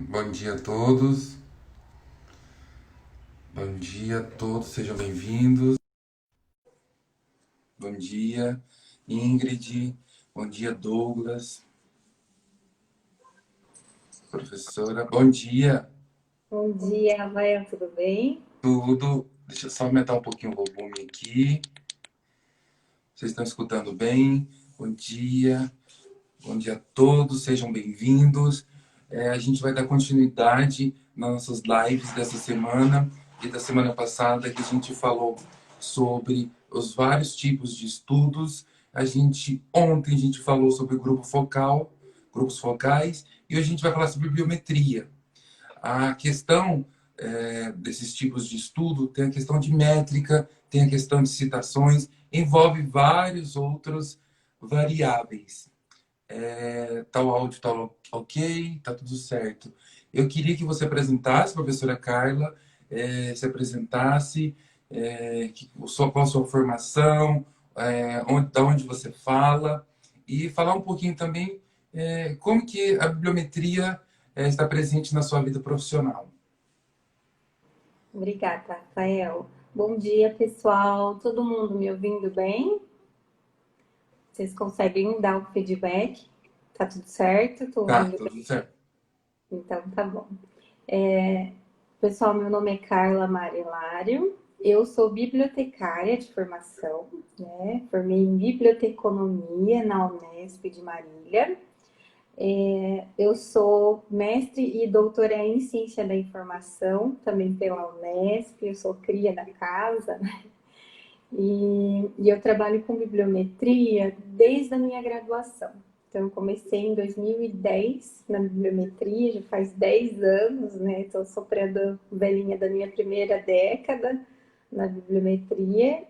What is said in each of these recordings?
Bom dia a todos. Bom dia a todos, sejam bem-vindos. Bom dia, Ingrid. Bom dia, Douglas. Professora, bom dia. Bom dia, Rafael, tudo bem? Tudo. Deixa eu só aumentar um pouquinho o volume aqui. Vocês estão escutando bem? Bom dia. Bom dia a todos, sejam bem-vindos. A gente vai dar continuidade nas nossas lives dessa semana e da semana passada, que a gente falou sobre os vários tipos de estudos. Ontem a gente falou sobre o grupo focal, grupos focais, e hoje a gente vai falar sobre biometria. A questão desses tipos de estudo tem a questão de métrica, tem a questão de citações, envolve vários outros variáveis. Tá o áudio tá ok, tá tudo certo. Eu queria que você apresentasse, professora Carla, se apresentasse, qual a sua formação, da onde você fala, e falar um pouquinho também como que a bibliometria está presente na sua vida profissional. Obrigada, Rafael. Bom dia, pessoal. Todo mundo me ouvindo bem? Vocês conseguem dar o feedback? Tá tudo certo? Tô Tá, ouvindo bem? tudo certo. Então, tá bom. Pessoal, meu nome é Carla Marilário. Eu sou bibliotecária de formação, né? Formei em biblioteconomia na Unesp de Marília. Eu sou mestre e doutora em ciência da informação, também pela Unesp. Eu sou cria da casa, né? E eu trabalho com bibliometria desde a minha graduação. Então, eu comecei em 2010 na bibliometria, já faz 10 anos, né? Estou soprando velhinha da minha primeira década na bibliometria.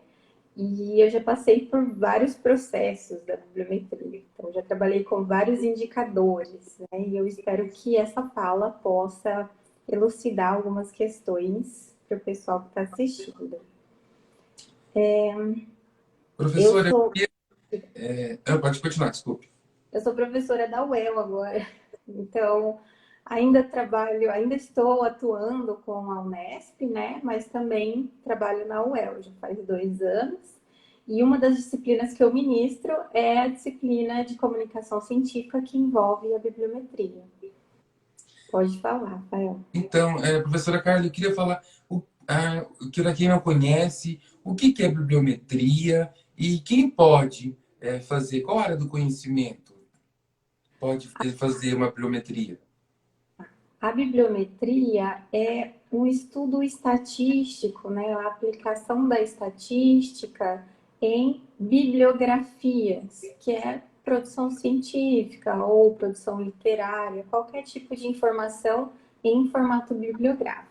E eu já passei por vários processos da bibliometria. Então, já trabalhei com vários indicadores, né? E eu espero que essa fala possa elucidar algumas questões para o pessoal que está assistindo. Eu Professora, sou, pode continuar, desculpe. eu sou professora da UEL agora, então ainda estou atuando com a Unesp, né? Mas também trabalho na UEL, já faz 2 anos. E uma das disciplinas que eu ministro é a disciplina de comunicação científica que envolve a bibliometria. Pode falar, Rafael. Então, professora Carla, eu queria falar, que para quem não conhece, o que é bibliometria e quem pode fazer, qual área do conhecimento pode fazer uma bibliometria? A bibliometria é um estudo estatístico, né? A aplicação da estatística em bibliografias, que é produção científica ou produção literária, qualquer tipo de informação em formato bibliográfico.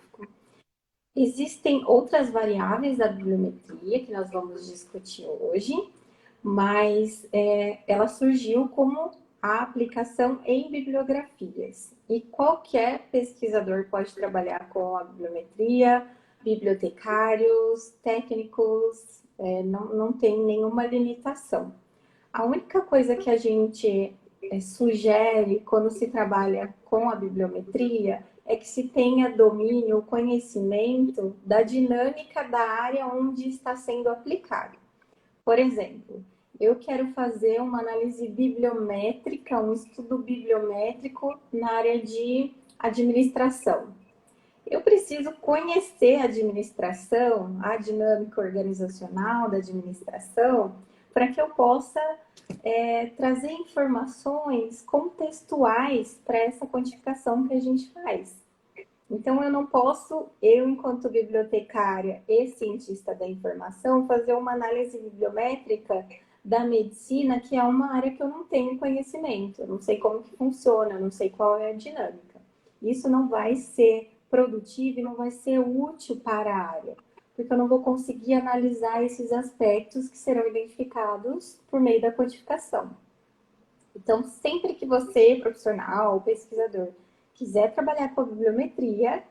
Existem outras variáveis da bibliometria que nós vamos discutir hoje, mas ela surgiu como a aplicação em bibliografias. E qualquer pesquisador pode trabalhar com a bibliometria, bibliotecários, técnicos, não tem nenhuma limitação. A única coisa que a gente sugere quando se trabalha com a bibliometria é que se tenha domínio, conhecimento da dinâmica da área onde está sendo aplicado. Por exemplo, eu quero fazer uma análise bibliométrica, um estudo bibliométrico na área de administração. Eu preciso conhecer a administração, a dinâmica organizacional da administração, para que eu possa trazer informações contextuais para essa quantificação que a gente faz. Então, eu não posso, eu, enquanto bibliotecária e cientista da informação, fazer uma análise bibliométrica da medicina, que é uma área que eu não tenho conhecimento, eu não sei como que funciona, eu não sei qual é a dinâmica. Isso não vai ser produtivo e não vai ser útil para a área, porque eu não vou conseguir analisar esses aspectos que serão identificados por meio da quantificação. Então, sempre que você, profissional, pesquisador, quiser trabalhar com a bibliometria,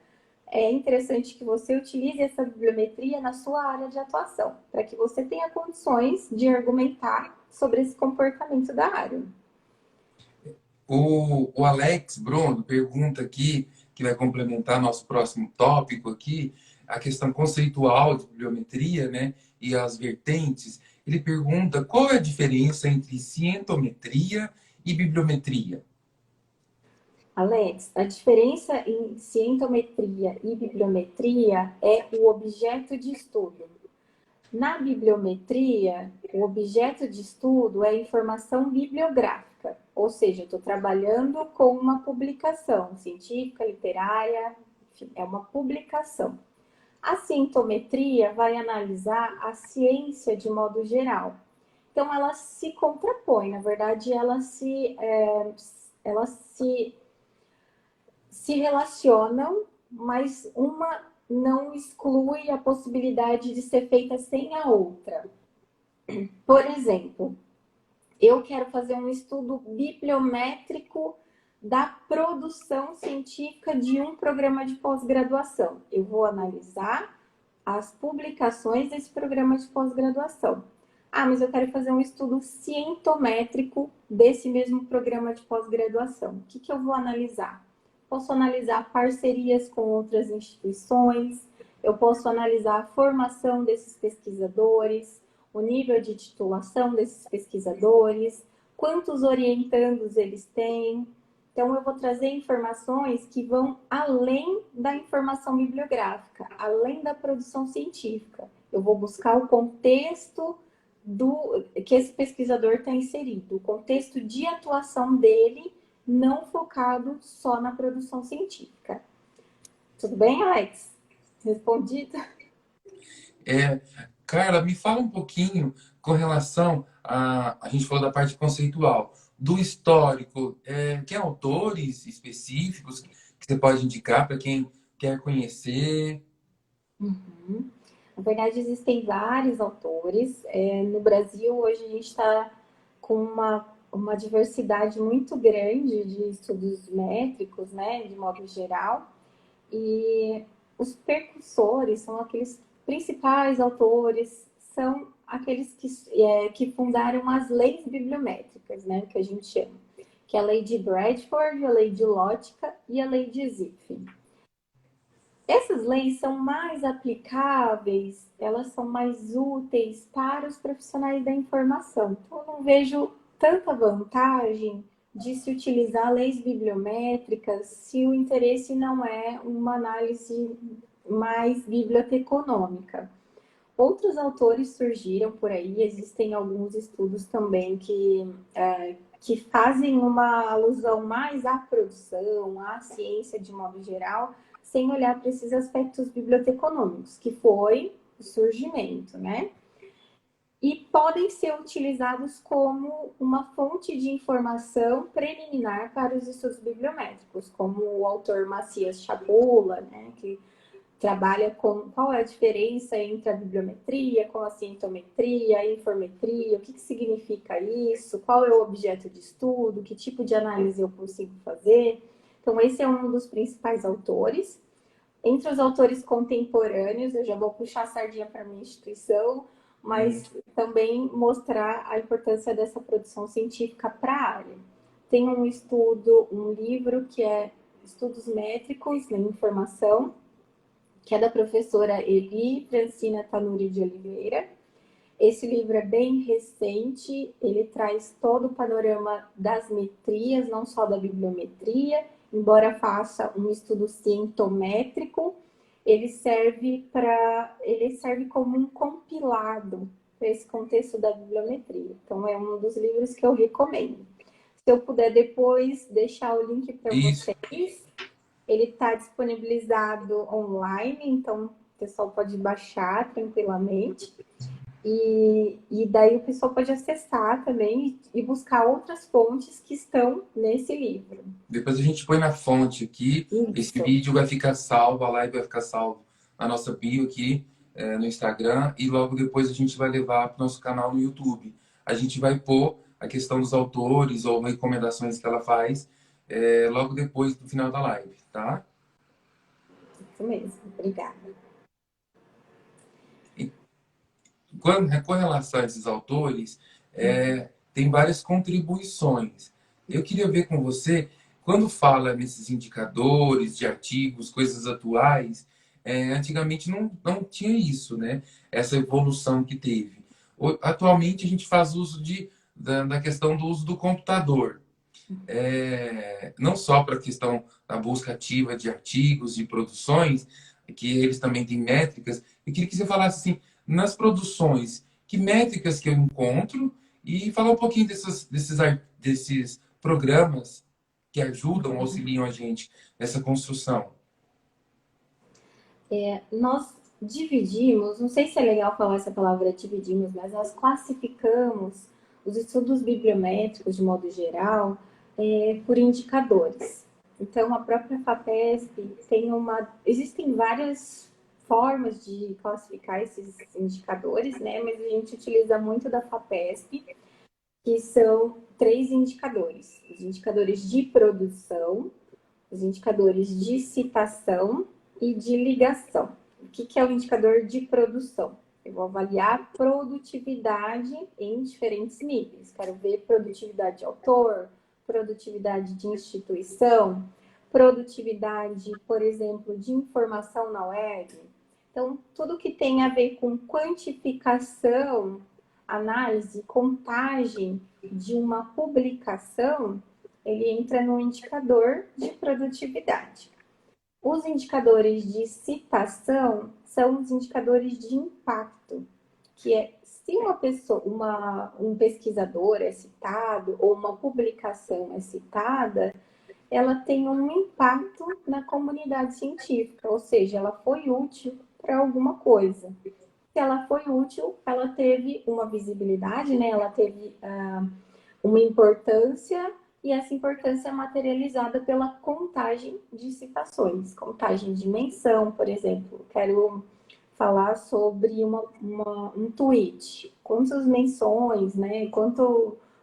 é interessante que você utilize essa bibliometria na sua área de atuação, para que você tenha condições de argumentar sobre esse comportamento da área. O Alex Bruno pergunta aqui, que vai complementar nosso próximo tópico aqui, a questão conceitual de bibliometria, né, e as vertentes. Ele pergunta qual é a diferença entre cientometria e bibliometria. Alex, a diferença em cientometria e bibliometria é o objeto de estudo. Na bibliometria, o objeto de estudo é a informação bibliográfica, ou seja, eu estou trabalhando com uma publicação científica, literária, enfim, é uma publicação. A cientometria vai analisar a ciência de modo geral. Então, ela se contrapõe, na verdade, se relacionam, mas uma não exclui a possibilidade de ser feita sem a outra. Por exemplo, eu quero fazer um estudo bibliométrico da produção científica de um programa de pós-graduação. Eu vou analisar as publicações desse programa de pós-graduação. Ah, mas eu quero fazer um estudo cientométrico desse mesmo programa de pós-graduação. O que eu vou analisar? Posso analisar parcerias com outras instituições, eu posso analisar a formação desses pesquisadores, o nível de titulação desses pesquisadores, quantos orientandos eles têm. Então, eu vou trazer informações que vão além da informação bibliográfica, além da produção científica. Eu vou buscar o contexto que esse pesquisador está inserido, o contexto de atuação dele, não focado só na produção científica. Tudo bem, Alex? Respondido? Carla, me fala um pouquinho com relação a gente falou da parte conceitual, do histórico, tem autores específicos que você pode indicar para quem quer conhecer? Uhum. Na verdade, existem vários autores. No Brasil, hoje, a gente está com uma diversidade muito grande de estudos métricos, né, de modo geral. E os precursores são aqueles principais autores, são aqueles que fundaram as leis bibliométricas, né, que a gente chama, que é a lei de Bradford, a lei de Lotka e a lei de Zipf. Essas leis são mais aplicáveis, elas são mais úteis para os profissionais da informação. Então, eu não vejo tanta vantagem de se utilizar leis bibliométricas se o interesse não é uma análise mais biblioteconômica. Outros autores surgiram por aí, existem alguns estudos também que fazem uma alusão mais à produção, à ciência de modo geral, sem olhar para esses aspectos biblioteconômicos, que foi o surgimento, né? E podem ser utilizados como uma fonte de informação preliminar para os estudos bibliométricos, como o autor Macias Chabula, né, que trabalha com qual é a diferença entre a bibliometria, com a cientometria, a informetria, o que significa isso, qual é o objeto de estudo, que tipo de análise eu consigo fazer. Então, esse é um dos principais autores. Entre os autores contemporâneos, eu já vou puxar a sardinha para a minha instituição, mas também mostrar a importância dessa produção científica para a área. Tem um livro que é Estudos Métricos na Informação, que é da professora Eli Francina Tanuri de Oliveira. Esse livro é bem recente, ele traz todo o panorama das metrias, não só da bibliometria, embora faça um estudo cientométrico, ele serve como um compilado para esse contexto da bibliometria. Então, é um dos livros que eu recomendo. Se eu puder depois deixar o link para vocês, ele está disponibilizado online, então o pessoal pode baixar tranquilamente. E daí o pessoal pode acessar também e buscar outras fontes que estão nesse livro. Depois a gente põe na fonte aqui. Isso. Esse vídeo vai ficar salvo, a live vai ficar salvo na nossa bio aqui no Instagram e logo depois a gente vai levar para o nosso canal no YouTube. A gente vai pôr a questão dos autores ou recomendações que ela faz logo depois do final da live, tá? Isso mesmo, obrigada. Com relação a esses autores, tem várias contribuições. Eu queria ver com você, quando fala nesses indicadores de artigos, coisas atuais, antigamente não tinha isso, né? Essa evolução que teve. Atualmente a gente faz uso da questão do uso do computador. Não só para a questão da busca ativa de artigos, de produções, que eles também têm métricas. Eu queria que você falasse assim, nas produções, que métricas que eu encontro e falar um pouquinho desses programas que ajudam, auxiliam a gente nessa construção. Nós dividimos, não sei se é legal falar essa palavra dividimos, mas nós classificamos os estudos bibliométricos, de modo geral, por indicadores. Então, a própria FAPESP tem uma. Existem várias formas de classificar esses indicadores, né? Mas a gente utiliza muito da FAPESP, que são três indicadores: os indicadores de produção, os indicadores de citação e de ligação. O que é o indicador de produção? Eu vou avaliar a produtividade em diferentes níveis. Quero ver produtividade de autor, produtividade de instituição, produtividade, por exemplo, de informação na web. Então, tudo que tem a ver com quantificação, análise, contagem de uma publicação, ele entra no indicador de produtividade. Os indicadores de citação são os indicadores de impacto, que é se uma pessoa, um pesquisador é citado ou uma publicação é citada, ela tem um impacto na comunidade científica, ou seja, ela foi útil para alguma coisa. Se ela foi útil, ela teve uma visibilidade, né? Ela teve uma importância, e essa importância é materializada pela contagem de citações, contagem de menção, por exemplo. Quero falar sobre um tweet, quantas menções, né?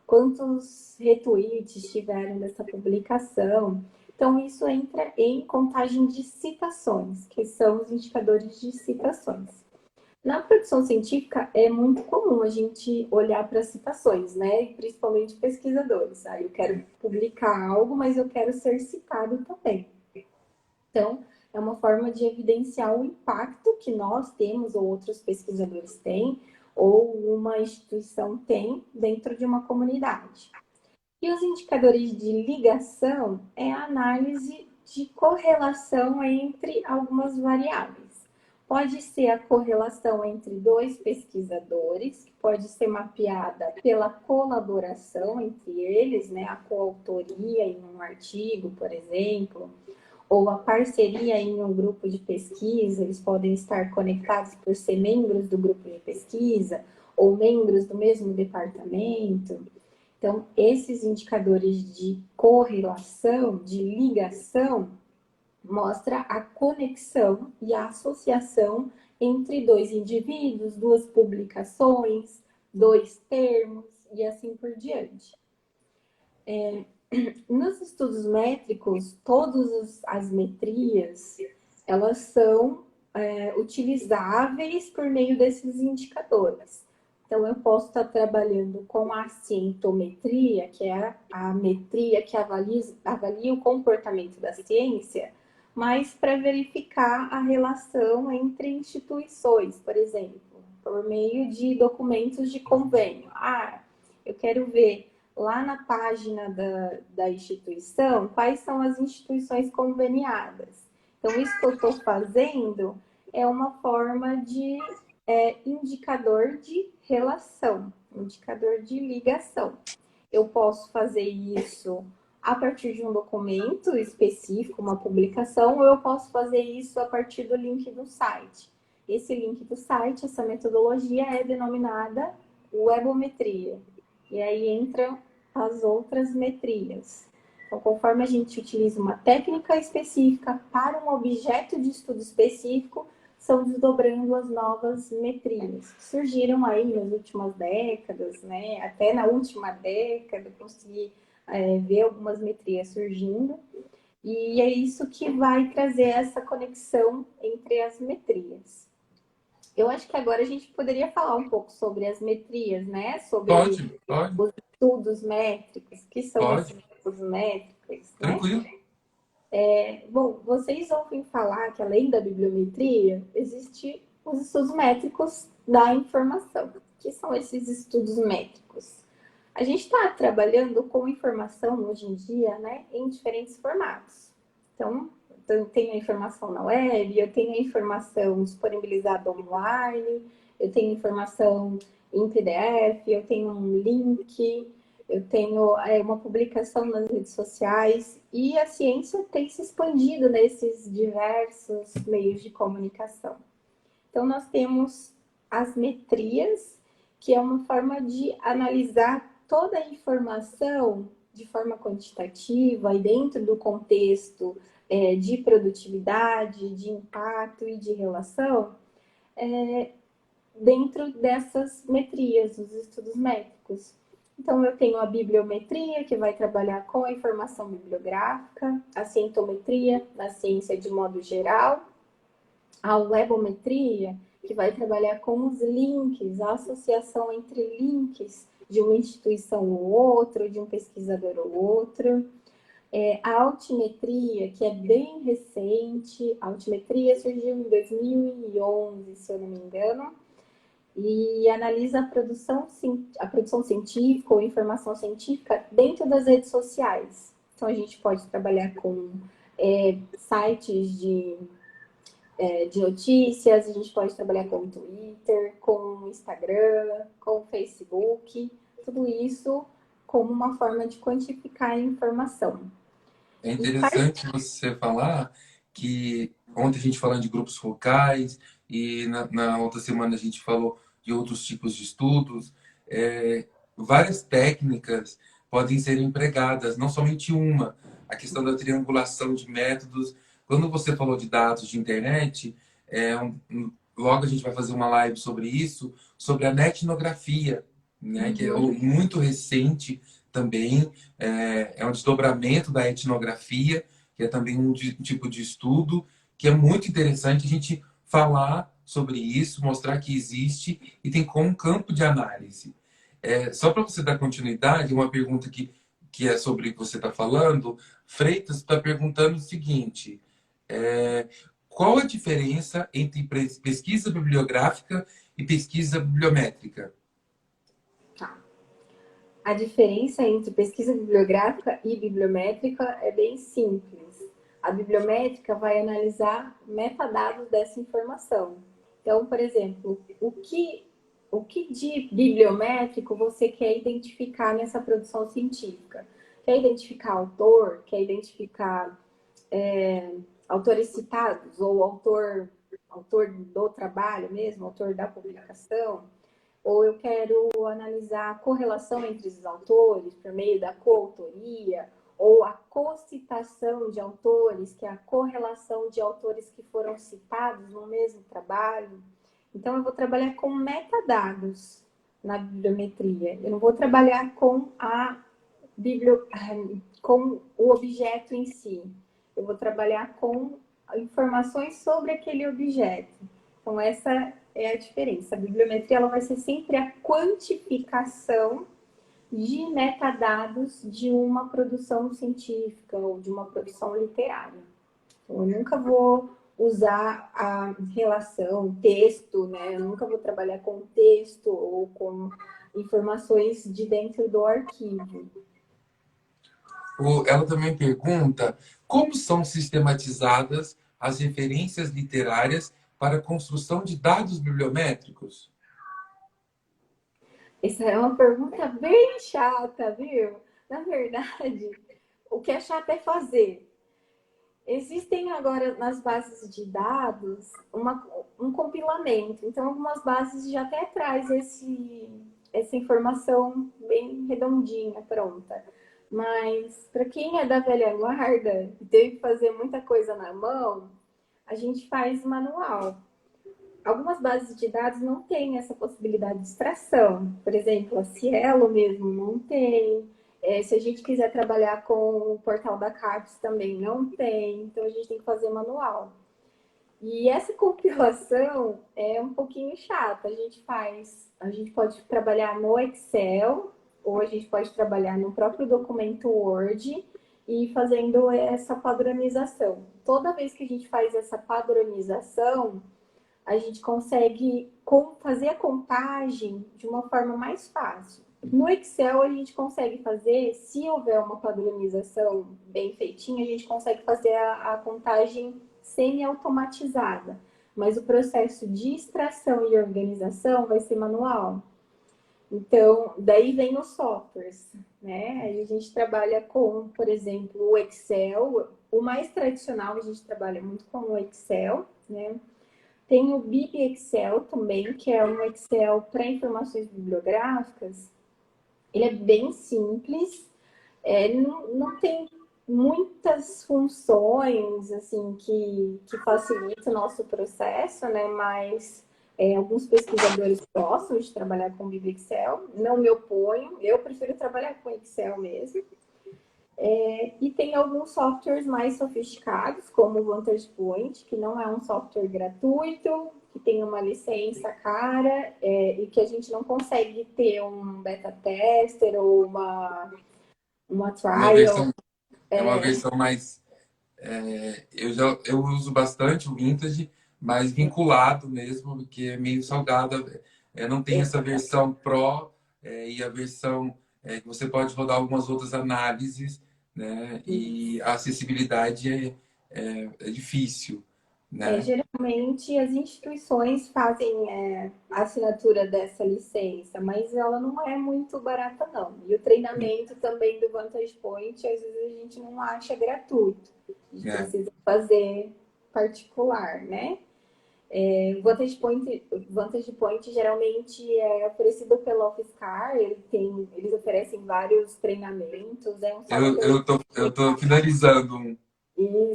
Quantos retweets tiveram dessa publicação. Então, isso entra em contagem de citações, que são os indicadores de citações. Na produção científica, é muito comum a gente olhar para citações, né? Principalmente pesquisadores. Eu quero publicar algo, mas eu quero ser citado também. Então, é uma forma de evidenciar o impacto que nós temos, ou outros pesquisadores têm, ou uma instituição tem dentro de uma comunidade. E os indicadores de ligação é a análise de correlação entre algumas variáveis. Pode ser a correlação entre dois pesquisadores, que pode ser mapeada pela colaboração entre eles, né, a coautoria em um artigo, por exemplo, ou a parceria em um grupo de pesquisa. Eles podem estar conectados por ser membros do grupo de pesquisa ou membros do mesmo departamento. Então, esses indicadores de correlação, de ligação, mostra a conexão e a associação entre dois indivíduos, duas publicações, dois termos e assim por diante. Nos estudos métricos, todas as metrias, elas são utilizáveis por meio desses indicadores. Então, eu posso estar trabalhando com a cientometria, que é a metria que avalia o comportamento da ciência, mas para verificar a relação entre instituições, por exemplo, por meio de documentos de convênio. Eu quero ver lá na página da instituição quais são as instituições conveniadas. Então, isso que eu estou fazendo é uma forma de indicador de relação, indicador de ligação. Eu posso fazer isso a partir de um documento específico, uma publicação, ou eu posso fazer isso a partir do link do site. Esse link do site, essa metodologia é denominada webometria. E aí entram as outras metrias. Então, conforme a gente utiliza uma técnica específica para um objeto de estudo específico, são desdobrando as novas metrias, que surgiram aí nas últimas décadas, né? Até na última década, consegui ver algumas metrias surgindo. E é isso que vai trazer essa conexão entre as metrias. Eu acho que agora a gente poderia falar um pouco sobre as metrias, né? Sobre Pode, os estudos métricos, que são pode. esses. os métricos, né? Tranquilo? Bom, vocês ouvem falar que além da bibliometria, existem os estudos métricos da informação. O que são esses estudos métricos? A gente está trabalhando com informação hoje em dia, né, em diferentes formatos. Então, eu tenho a informação na web, eu tenho a informação disponibilizada online, eu tenho informação em PDF, eu tenho um link, eu tenho uma publicação nas redes sociais e a ciência tem se expandido nesses diversos meios de comunicação. Então, nós temos as metrias, que é uma forma de analisar toda a informação de forma quantitativa e dentro do contexto de produtividade, de impacto e de relação, dentro dessas metrias, os estudos métricos. Então, eu tenho a bibliometria, que vai trabalhar com a informação bibliográfica, a cientometria, na ciência de modo geral, a webometria, que vai trabalhar com os links, a associação entre links de uma instituição ou outra, de um pesquisador ou outro. A altimetria, que é bem recente, a altimetria surgiu em 2011, se eu não me engano, e analisa a produção científica ou informação científica dentro das redes sociais. Então, a gente pode trabalhar com sites de notícias, a gente pode trabalhar com o Twitter, com o Instagram, com o Facebook, tudo isso como uma forma de quantificar a informação. É interessante você falar que ontem a gente falando de grupos focais e na outra semana a gente falou de outros tipos de estudos. Várias técnicas podem ser empregadas, não somente uma. A questão da triangulação de métodos. Quando você falou de dados de internet, logo a gente vai fazer uma live sobre isso, sobre a netnografia, né, que é muito recente também, é um desdobramento da etnografia, que é também um tipo de estudo, que é muito interessante a gente falar sobre isso, mostrar que existe e tem como um campo de análise. Só para você dar continuidade, uma pergunta que é sobre o que você está falando, Freitas está perguntando o seguinte, qual a diferença entre pesquisa bibliográfica e pesquisa bibliométrica? A diferença entre pesquisa bibliográfica e bibliométrica é bem simples. A bibliométrica vai analisar metadados dessa informação. Então, por exemplo, o que de bibliométrico você quer identificar nessa produção científica? Quer identificar autor? Quer identificar autores citados? Ou autor do trabalho mesmo? Autor da publicação? Ou eu quero analisar a correlação entre os autores por meio da coautoria, ou a cocitação de autores, que é a correlação de autores que foram citados no mesmo trabalho. Então, eu vou trabalhar com metadados na bibliometria. Eu não vou trabalhar com com o objeto em si. Eu vou trabalhar com informações sobre aquele objeto. Então, essa é a diferença. A bibliometria ela vai ser sempre a quantificação de metadados de uma produção científica ou de uma produção literária. Então, eu nunca vou usar a relação texto, né? Eu nunca vou trabalhar com texto ou com informações de dentro do arquivo. Ela também pergunta como são sistematizadas as referências literárias para a construção de dados bibliométricos? Essa é uma pergunta bem chata, viu? Na verdade, o que é chato é fazer. Existem agora nas bases de dados um compilamento. Então, algumas bases já até traz essa informação bem redondinha, pronta. Mas para quem é da velha guarda e teve que fazer muita coisa na mão, a gente faz manual. Algumas bases de dados não têm essa possibilidade de extração. Por exemplo, a Cielo mesmo não tem. Se a gente quiser trabalhar com o portal da CAPES também não tem. Então, a gente tem que fazer manual. E essa compilação é um pouquinho chata. A gente pode trabalhar no Excel ou a gente pode trabalhar no próprio documento Word e fazendo essa padronização. Toda vez que a gente faz essa padronização, a gente consegue fazer a contagem de uma forma mais fácil. No Excel, a gente consegue fazer, se houver uma padronização bem feitinha, a gente consegue fazer a contagem semi-automatizada. Mas o processo de extração e organização vai ser manual. Então, daí vem os softwares, né? Aí a gente trabalha com, por exemplo, o Excel. O mais tradicional, a gente trabalha muito com o Excel, né? Tem o BibExcel também, que é um Excel para informações bibliográficas. Ele é bem simples, não tem muitas funções assim que facilitam o nosso processo, né? Mas alguns pesquisadores gostam de trabalhar com BibExcel. Não me oponho, eu prefiro trabalhar com Excel mesmo. E tem alguns softwares mais sofisticados, como o VantagePoint, que não é um software gratuito, que tem uma licença cara, e que a gente não consegue ter um beta tester ou uma trial. É uma versão mais... eu uso bastante o Vintage, mas vinculado mesmo, porque é meio salgado. Não tem essa versão Pro e a versão que você pode rodar algumas outras análises, né? E a acessibilidade é difícil, né? Geralmente as instituições fazem a assinatura dessa licença, mas ela não é muito barata, não. E o treinamento também do VantagePoint, às vezes a gente não acha gratuito. A gente precisa fazer particular, né? O VantagePoint geralmente é oferecido pela UFSCar, eles oferecem vários treinamentos, é um software. Eu tô finalizando um.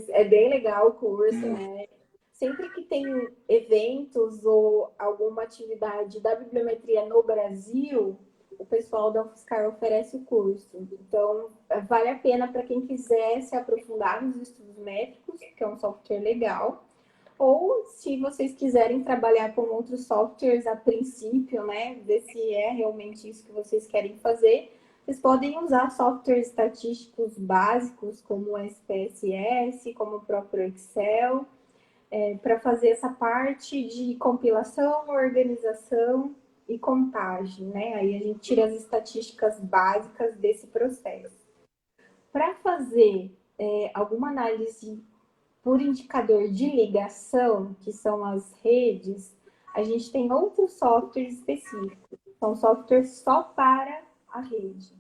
É bem legal o curso, né? Sempre que tem eventos ou alguma atividade da bibliometria no Brasil, o pessoal da UFSCar oferece o curso. Então, vale a pena para quem quiser se aprofundar nos estudos métricos, que é um software legal. Ou, se vocês quiserem trabalhar com outros softwares a princípio, né, ver se é realmente isso que vocês querem fazer, vocês podem usar softwares estatísticos básicos, como o SPSS, como o próprio Excel, para fazer essa parte de compilação, organização e contagem, né? Aí a gente tira as estatísticas básicas desse processo. Para fazer alguma análise por indicador de ligação, que são as redes, a gente tem outros softwares específicos. São softwares só para a rede.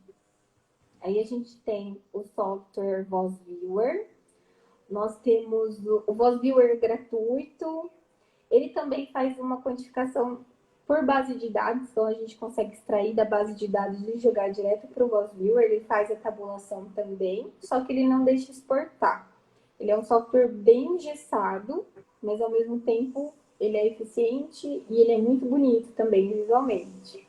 Aí a gente tem o software VozViewer. Nós temos o VozViewer gratuito. Ele também faz uma quantificação por base de dados, então a gente consegue extrair da base de dados e jogar direto para o VozViewer. Ele faz a tabulação também, só que ele não deixa exportar. Ele é um software bem engessado, mas ao mesmo tempo ele é eficiente e ele é muito bonito também visualmente.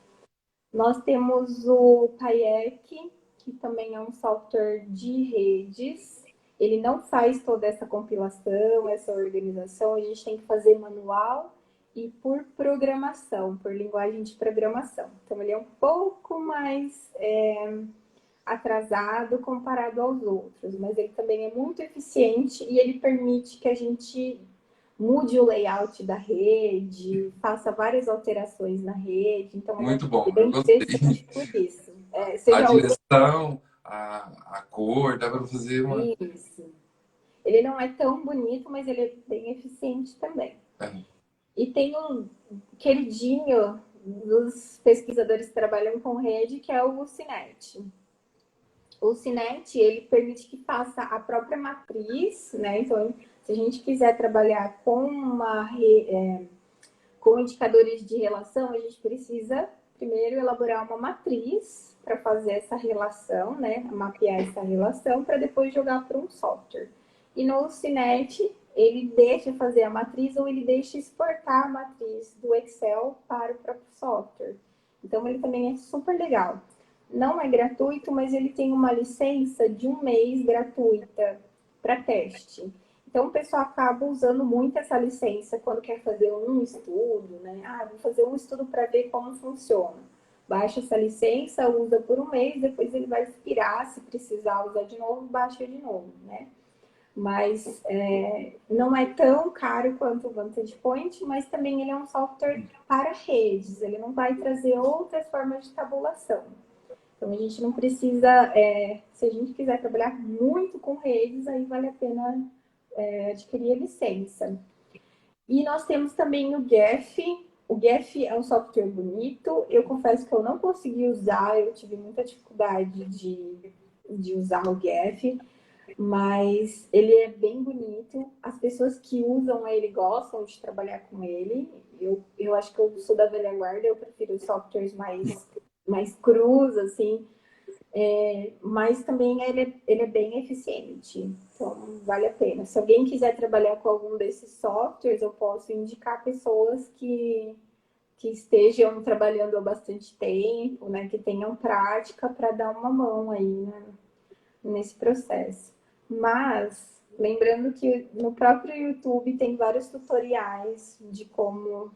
Nós temos o Payek, que também é um software de redes. Ele não faz toda essa compilação, essa organização, a gente tem que fazer manual e por programação, por linguagem de programação. Então, ele é um pouco mais atrasado comparado aos outros, mas ele também é muito eficiente e ele permite que a gente mude o layout da rede, faça várias alterações na rede. Então, ele Muito bom, é eu bem gostei. interessante por isso. Você A já usou direção, a cor, dá para fazer uma. isso? Ele não é tão bonito, mas ele é bem eficiente também. E tem um queridinho dos pesquisadores que trabalham com rede, que é o Cinet. O Cinet, ele permite que faça a própria matriz, né? Então, se a gente quiser trabalhar com indicadores de relação, a gente precisa primeiro elaborar uma matriz para fazer essa relação, né? Mapear essa relação para depois jogar para um software. E no Cinet, ele deixa fazer a matriz ou ele deixa exportar a matriz do Excel para o próprio software. Então, ele também é super legal. Não é gratuito, mas ele tem uma licença de 1 mês gratuita para teste. Então, o pessoal acaba usando muito essa licença quando quer fazer um estudo, né? Vou fazer um estudo para ver como funciona. baixa essa licença, usa por um mês, depois ele vai expirar, se precisar usar de novo, baixa de novo, né? Mas não é tão caro quanto o Vantage Point, mas também ele é um software para redes, ele não vai trazer outras formas de tabulação. Então a gente não precisa, se a gente quiser trabalhar muito com redes, aí vale a pena adquirir a licença. E nós temos também o Gef. O Gef é um software bonito. Eu confesso que eu não consegui usar, eu tive muita dificuldade de usar o Gef, mas ele é bem bonito. As pessoas que usam ele gostam de trabalhar com ele. Eu acho que eu sou da velha guarda, eu prefiro softwares mais crus, assim, mas também ele é bem eficiente, então vale a pena. Se alguém quiser trabalhar com algum desses softwares, eu posso indicar pessoas que estejam trabalhando há bastante tempo, né, que tenham prática para dar uma mão aí, né, nesse processo. Mas, lembrando que no próprio YouTube tem vários tutoriais de como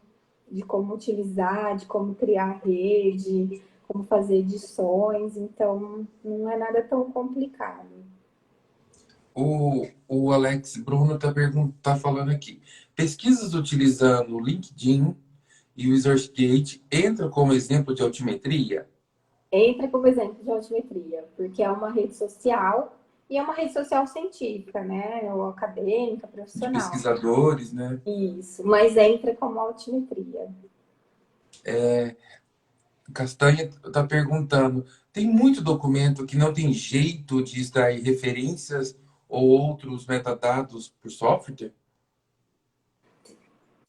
utilizar, de como criar rede, como fazer edições, então não é nada tão complicado. O Alex Bruno tá falando aqui. Pesquisas utilizando o LinkedIn e o ResearchGate entram como exemplo de altimetria? Entra como exemplo de altimetria, porque é uma rede social e é uma rede social científica, né? Ou acadêmica, De profissional. pesquisadores, né? Isso, mas entra como altimetria. Castanha está perguntando: tem muito documento que não tem jeito de extrair referências ou outros metadados por software?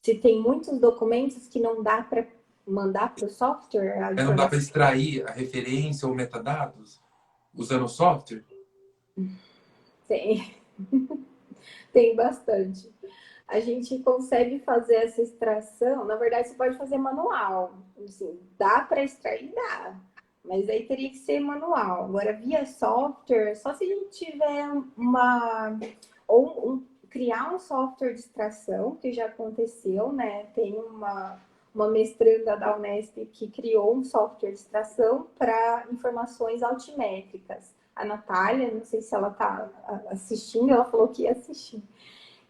Se tem muitos documentos que não dá para mandar para o software a Não dá para informação. extrair a referência ou metadados usando o software? Tem, tem bastante. A gente consegue fazer essa extração, na verdade você pode fazer manual. Assim, dá para extrair? Dá. Mas aí teria que ser manual. Agora, via software, só se a gente tiver criar um software de extração, que já aconteceu, né? Tem uma mestranda da Unesp que criou um software de extração para informações altimétricas. A Natália, não sei se ela está assistindo, ela falou que ia assistir.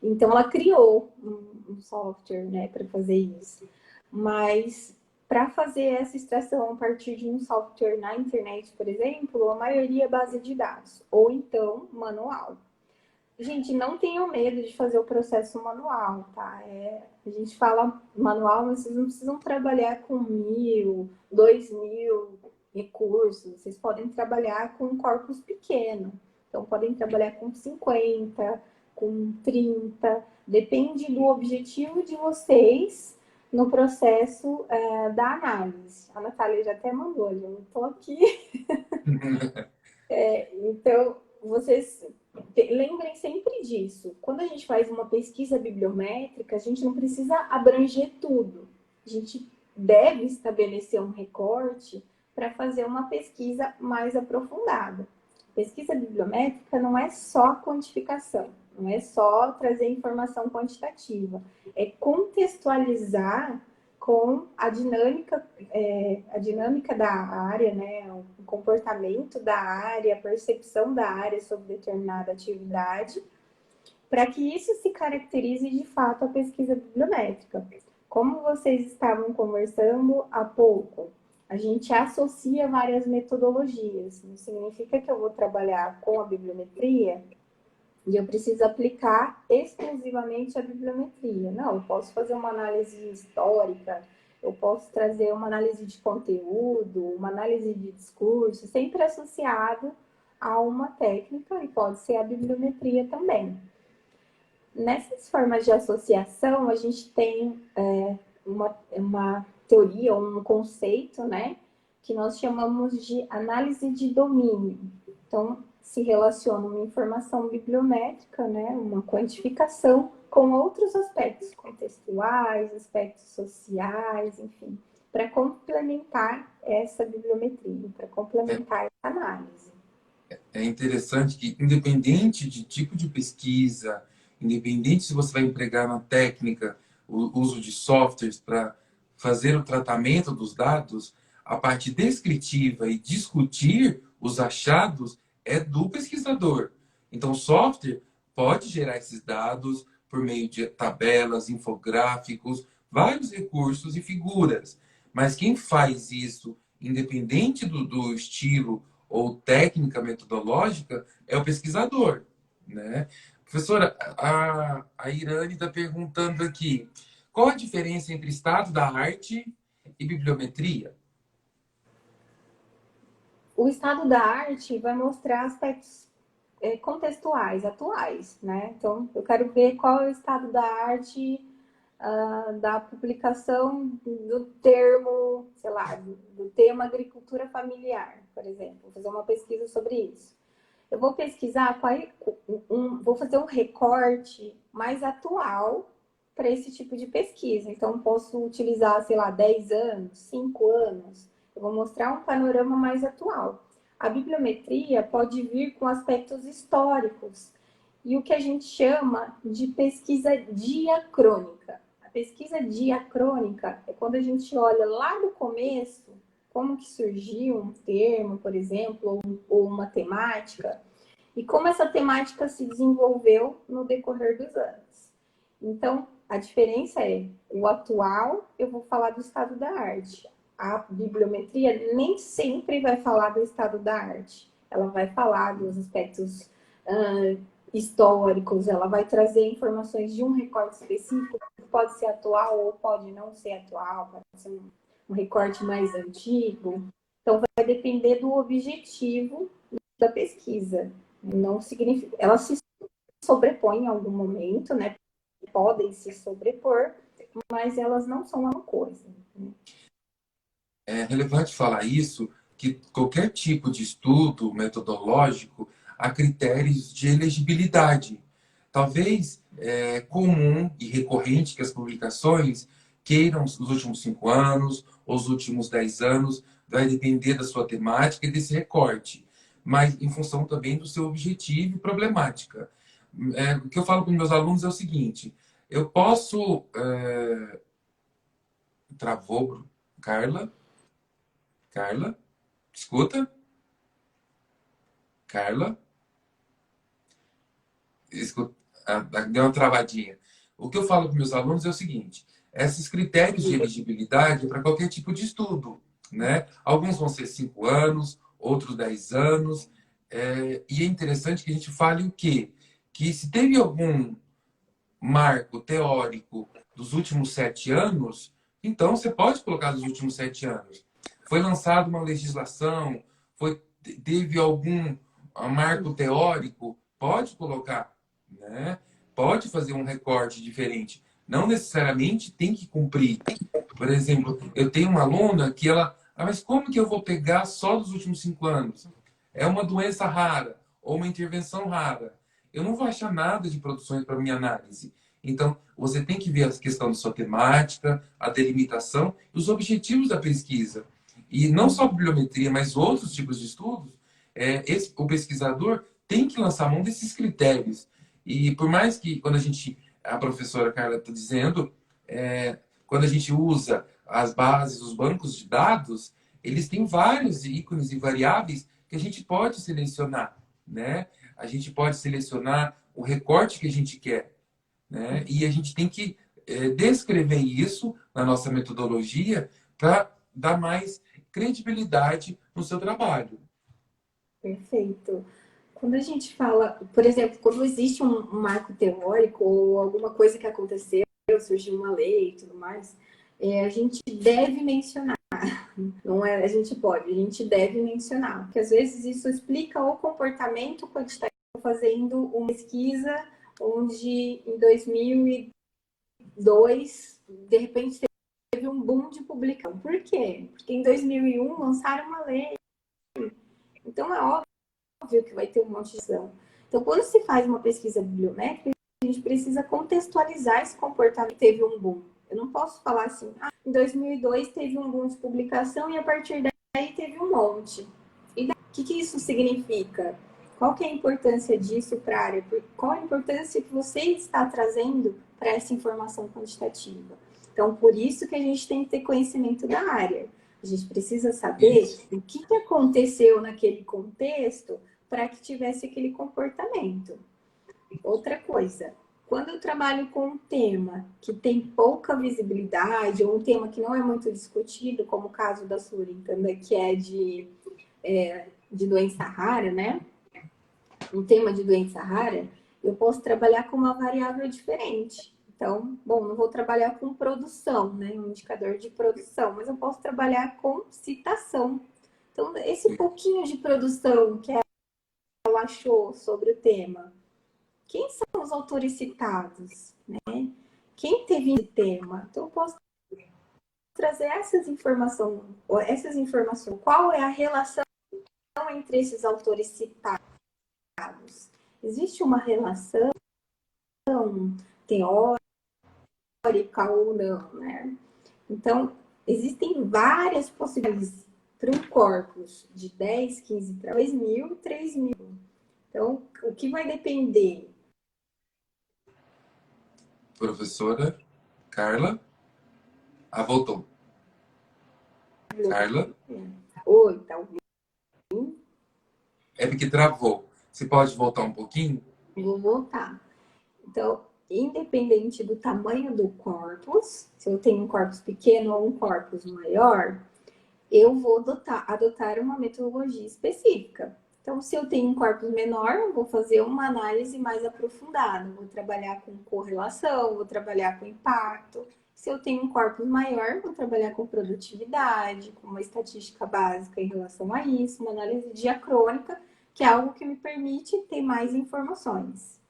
Então, ela criou um software, né, para fazer isso. Mas, para fazer essa extração a partir de um software na internet, por exemplo, a maioria é base de dados, ou então manual. Gente, não tenham medo de fazer o processo manual, tá? A gente fala manual, mas vocês não precisam trabalhar com 1.000, 2.000 recursos. Vocês podem trabalhar com um corpus pequeno. Então, podem trabalhar com 50, com 30. Depende do objetivo de vocês no processo da análise. A Natália já até mandou, eu não estou aqui. Então, vocês lembrem sempre disso. Quando a gente faz uma pesquisa bibliométrica, a gente não precisa abranger tudo. A gente deve estabelecer um recorte para fazer uma pesquisa mais aprofundada. Pesquisa bibliométrica não é só quantificação, não é só trazer informação quantitativa, é contextualizar com a dinâmica da área, né, o comportamento da área, a percepção da área sobre determinada atividade, para que isso se caracterize de fato a pesquisa bibliométrica. Como vocês estavam conversando há pouco, a gente associa várias metodologias. Não significa que eu vou trabalhar com a bibliometria e eu preciso aplicar exclusivamente a bibliometria. Não, eu posso fazer uma análise histórica, eu posso trazer uma análise de conteúdo, uma análise de discurso, sempre associado a uma técnica, e pode ser a bibliometria também. Nessas formas de associação, a gente tem uma teoria, um conceito, né, que nós chamamos de análise de domínio. Então, se relaciona uma informação bibliométrica, né, uma quantificação, com outros aspectos contextuais, aspectos sociais, enfim, para complementar essa bibliometria, para complementar essa análise. É interessante que, independente de tipo de pesquisa, independente se você vai empregar na técnica o uso de softwares para fazer o tratamento dos dados, a parte descritiva e discutir os achados é do pesquisador. Então, o software pode gerar esses dados por meio de tabelas, infográficos, vários recursos e figuras. Mas quem faz isso, independente do estilo ou técnica metodológica, é o pesquisador, né? Professora, a Irane está perguntando aqui, qual a diferença entre estado da arte e bibliometria? O estado da arte vai mostrar aspectos contextuais, atuais, né? Então, eu quero ver qual é o estado da arte da publicação do termo, sei lá, do tema agricultura familiar, por exemplo. Vou fazer uma pesquisa sobre isso. Eu vou pesquisar, vou fazer um recorte mais atual para esse tipo de pesquisa. Então, posso utilizar, sei lá, 10 anos, 5 anos. Eu vou mostrar um panorama mais atual. A bibliometria pode vir com aspectos históricos e o que a gente chama de pesquisa diacrônica. A pesquisa diacrônica é quando a gente olha lá do começo, como que surgiu um termo, por exemplo, ou uma temática, e como essa temática se desenvolveu no decorrer dos anos. Então, a diferença é, o atual, eu vou falar do estado da arte. A bibliometria nem sempre vai falar do estado da arte. Ela vai falar dos aspectos históricos, ela vai trazer informações de um recorte específico, que pode ser atual ou pode não ser atual, pode ser um recorte mais antigo. Então, vai depender do objetivo da pesquisa. Não significa... Ela se sobrepõe em algum momento, né? Podem se sobrepor, mas elas não são a mesma coisa. É relevante falar isso, que qualquer tipo de estudo metodológico há critérios de elegibilidade. Talvez é comum e recorrente que as publicações queiram os últimos 5 anos ou os últimos 10 anos, vai depender da sua temática e desse recorte, mas em função também do seu objetivo e problemática. O que eu falo para os meus alunos é o seguinte, eu posso... Travou, Carla? Carla? Escuta? Carla? Escuta. Deu uma travadinha. O que eu falo para meus alunos é o seguinte: esses critérios de elegibilidade para qualquer tipo de estudo, né? Alguns vão ser 5 anos, outros 10 anos. E é interessante que a gente fale o quê? Que se teve algum marco teórico dos últimos 7 anos, então você pode colocar dos últimos 7 anos. Foi lançada uma legislação, teve algum marco teórico, pode colocar, né? Pode fazer um recorte diferente. Não necessariamente tem que cumprir. Por exemplo, eu tenho uma aluna que ela... mas como que eu vou pegar só dos últimos 5 anos? É uma doença rara ou uma intervenção rara. Eu não vou achar nada de produções para minha análise. Então, você tem que ver a questão da sua temática, a delimitação e os objetivos da pesquisa. E não só a bibliometria, mas outros tipos de estudos, o pesquisador tem que lançar mão desses critérios. E por mais que, a professora Carla está dizendo, quando a gente usa as bases, os bancos de dados, eles têm vários ícones e variáveis que a gente pode selecionar, né? A gente pode selecionar o recorte que a gente quer, né? E a gente tem que descrever isso na nossa metodologia para dar mais credibilidade no seu trabalho. Perfeito. Quando a gente fala, por exemplo, quando existe um marco teórico ou alguma coisa que aconteceu, surgiu uma lei e tudo mais, a gente deve mencionar. Não é, a gente pode, a gente deve mencionar. Porque às vezes isso explica o comportamento quando está fazendo uma pesquisa onde em 2002, de repente, teve um boom de publicação. Por quê? Porque em 2001 lançaram uma lei. Então é óbvio que vai ter um monte de ação. Então, quando se faz uma pesquisa bibliométrica, a gente precisa contextualizar esse comportamento. Teve um boom. Eu não posso falar assim, em 2002 teve um boom de publicação e a partir daí teve um monte. E daí, o que isso significa? Qual que é a importância disso para a área? Qual a importância que você está trazendo para essa informação quantitativa? Então, por isso que a gente tem que ter conhecimento da área. A gente precisa saber o que aconteceu naquele contexto para que tivesse aquele comportamento. Outra coisa, quando eu trabalho com um tema que tem pouca visibilidade, ou um tema que não é muito discutido, como o caso da Suricanda, que é de doença rara, né? Um tema de doença rara, eu posso trabalhar com uma variável diferente. Então, bom, não vou trabalhar com produção, né? Um indicador de produção, mas eu posso trabalhar com citação. Então, esse pouquinho de produção que ela achou sobre o tema, quem são os autores citados, né? Quem teve esse tema? Então, eu posso trazer essas informações. Qual é a relação entre esses autores citados? Existe uma relação teórica ou não, né? Então, existem várias possibilidades para um corpus de 10, 15, 2 mil, 3 mil. Então, o que vai depender? Professora Carla? Ah, voltou. Carla? Oi, tá ouvindo? É porque travou. Você pode voltar um pouquinho? Vou voltar. Então, independente do tamanho do corpus, se eu tenho um corpus pequeno ou um corpus maior, eu vou adotar uma metodologia específica. Então, se eu tenho um corpus menor, eu vou fazer uma análise mais aprofundada, vou trabalhar com correlação, vou trabalhar com impacto. Se eu tenho um corpus maior, vou trabalhar com produtividade, com uma estatística básica em relação a isso, uma análise diacrônica, que é algo que me permite ter mais informações.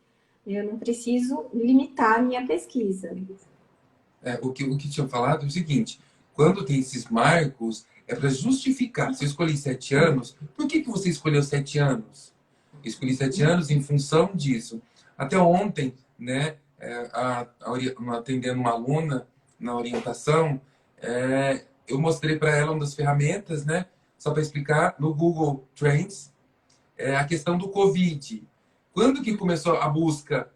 Eu não preciso limitar a minha pesquisa. O que tinha falado é o seguinte: quando tem esses marcos, é para justificar. Se eu escolhi 7 anos, por que você escolheu 7 anos? Eu escolhi 7 anos em função disso. Até ontem, né, atendendo uma aluna na orientação, eu mostrei para ela uma das ferramentas, né, só para explicar, no Google Trends, a questão do Covid. Quando que começou a busca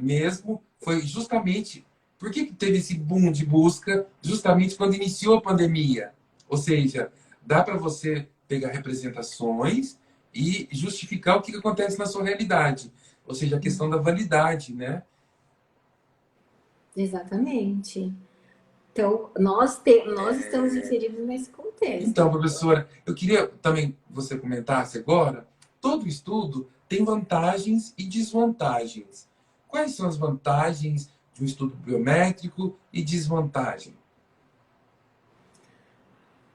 mesmo, foi justamente... Por que teve esse boom de busca justamente quando iniciou a pandemia? Ou seja, dá para você pegar representações e justificar o que acontece na sua realidade. Ou seja, a questão da validade, né? Exatamente. Então, nós estamos inseridos nesse contexto. Então, professora, eu queria também que você comentasse agora, todo estudo tem vantagens e desvantagens. Quais são as vantagens de um estudo biométrico e desvantagem?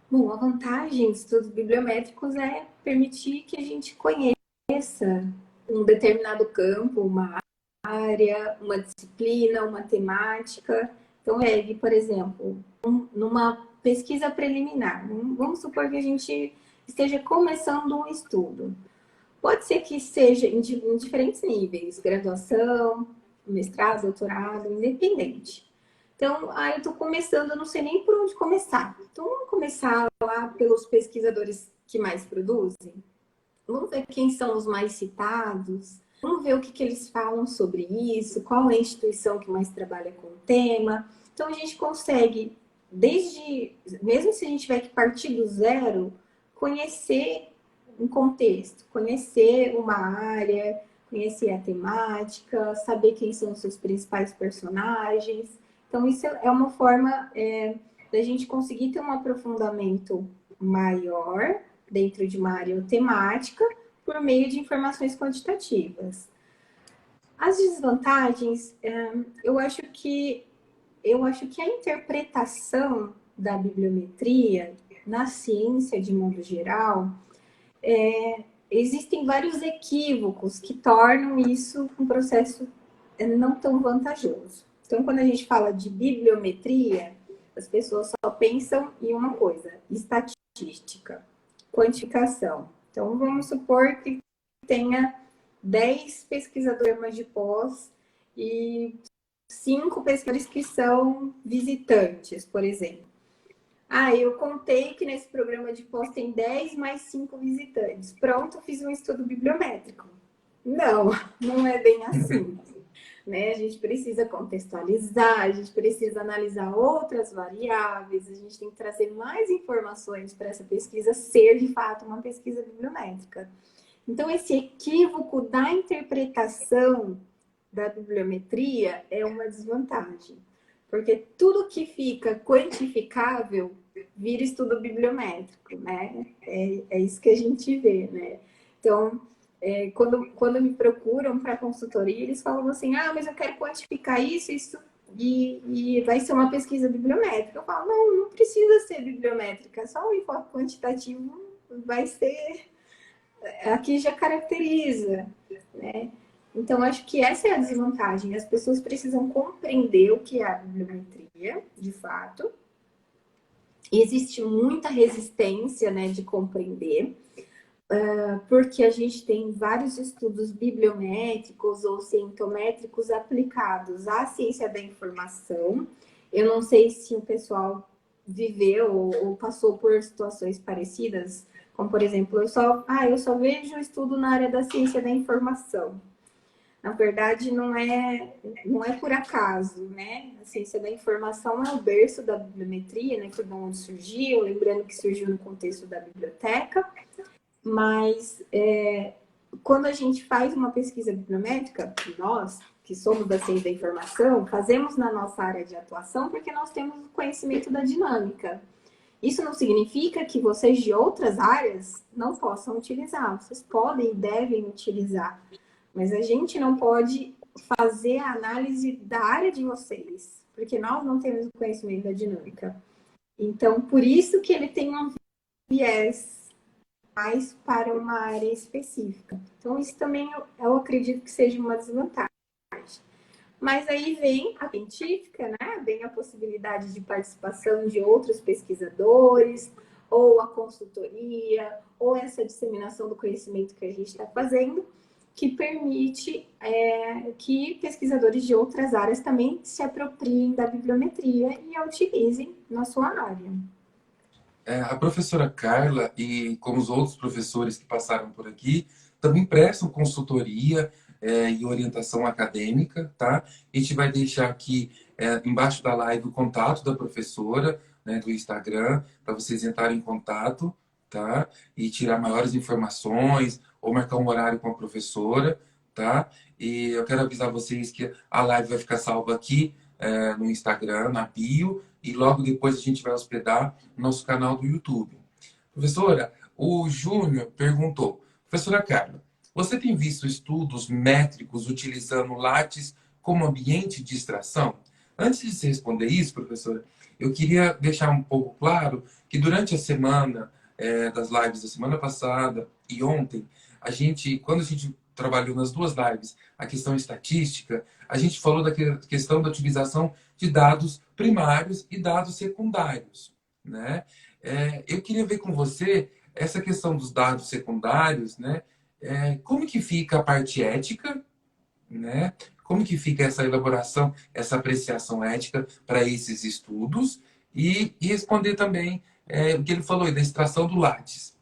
Bom, a vantagem de estudos bibliométricos é permitir que a gente conheça um determinado campo, uma área, uma disciplina, uma temática. Então, por exemplo, numa pesquisa preliminar, vamos supor que a gente esteja começando um estudo. Pode ser que seja em diferentes níveis, graduação, mestrado, doutorado, independente. Então, eu estou começando, eu não sei nem por onde começar. Então, vamos começar lá pelos pesquisadores que mais produzem? Vamos ver quem são os mais citados? Vamos ver o que eles falam sobre isso? Qual é a instituição que mais trabalha com o tema? Então, a gente consegue, mesmo se a gente tiver que partir do zero, conhecer um contexto, conhecer uma área, conhecer a temática, saber quem são os seus principais personagens. Então, isso é uma forma da gente conseguir ter um aprofundamento maior dentro de uma área temática por meio de informações quantitativas. As desvantagens, eu acho que a interpretação da bibliometria na ciência de modo geral, existem vários equívocos que tornam isso um processo não tão vantajoso. Então, quando a gente fala de bibliometria, as pessoas só pensam em uma coisa: estatística, quantificação. Então, vamos supor que tenha 10 pesquisadores de pós e 5 pesquisadores que são visitantes, por exemplo. Eu contei que nesse programa de pós tem 10 mais 5 visitantes. Pronto, fiz um estudo bibliométrico. Não, não é bem assim. né? A gente precisa contextualizar, a gente precisa analisar outras variáveis, a gente tem que trazer mais informações para essa pesquisa ser, de fato, uma pesquisa bibliométrica. Então, esse equívoco da interpretação da bibliometria é uma desvantagem, porque tudo que fica quantificável vira estudo bibliométrico, né? É isso que a gente vê, né? Então, quando me procuram para consultoria, eles falam assim, mas eu quero quantificar isso, e vai ser uma pesquisa bibliométrica. Eu falo, não precisa ser bibliométrica, só o enfoque quantitativo vai ser, aqui já caracteriza, né? Então, acho que essa é a desvantagem. As pessoas precisam compreender o que é a bibliometria, de fato. E existe muita resistência, né, de compreender, porque a gente tem vários estudos bibliométricos ou cientométricos aplicados à ciência da informação. Eu não sei se o pessoal viveu ou passou por situações parecidas, como, por exemplo, eu só vejo estudo na área da ciência da informação. Na verdade, não é por acaso, né? A ciência da informação é o berço da bibliometria, né? Foi de onde surgiu, lembrando que surgiu no contexto da biblioteca. Mas quando a gente faz uma pesquisa bibliométrica, nós, que somos da ciência da informação, fazemos na nossa área de atuação porque nós temos o conhecimento da dinâmica. Isso não significa que vocês de outras áreas não possam utilizar. Vocês podem e devem utilizar. Mas a gente não pode fazer a análise da área de vocês, porque nós não temos o conhecimento da dinâmica. Então, por isso que ele tem um viés mais para uma área específica. Então, isso também eu acredito que seja uma desvantagem. Mas aí vem a científica, né? Vem a possibilidade de participação de outros pesquisadores, ou a consultoria, ou essa disseminação do conhecimento que a gente está fazendo, que permite que pesquisadores de outras áreas também se apropriem da bibliometria e a utilizem na sua área. A professora Carla e como os outros professores que passaram por aqui também prestam consultoria e orientação acadêmica, tá? A gente vai deixar aqui embaixo da live o contato da professora, né, do Instagram, para vocês entrarem em contato, tá? E tirar maiores informações ou marcar um horário com a professora, tá? E eu quero avisar vocês que a live vai ficar salva aqui no Instagram, na bio, e logo depois a gente vai hospedar no nosso canal do YouTube. Professora, o Júnior perguntou, professora Carla, você tem visto estudos métricos utilizando Lattes como ambiente de extração? Antes de você responder isso, professora, eu queria deixar um pouco claro que durante a semana das lives da semana passada e ontem, quando a gente trabalhou nas duas lives a questão estatística, a gente falou da questão da utilização de dados primários e dados secundários, né? Eu queria ver com você essa questão dos dados secundários, né? Como que fica a parte ética, né? Como que fica essa elaboração, essa apreciação ética para esses estudos e responder também o que ele falou aí, da extração do Lattes.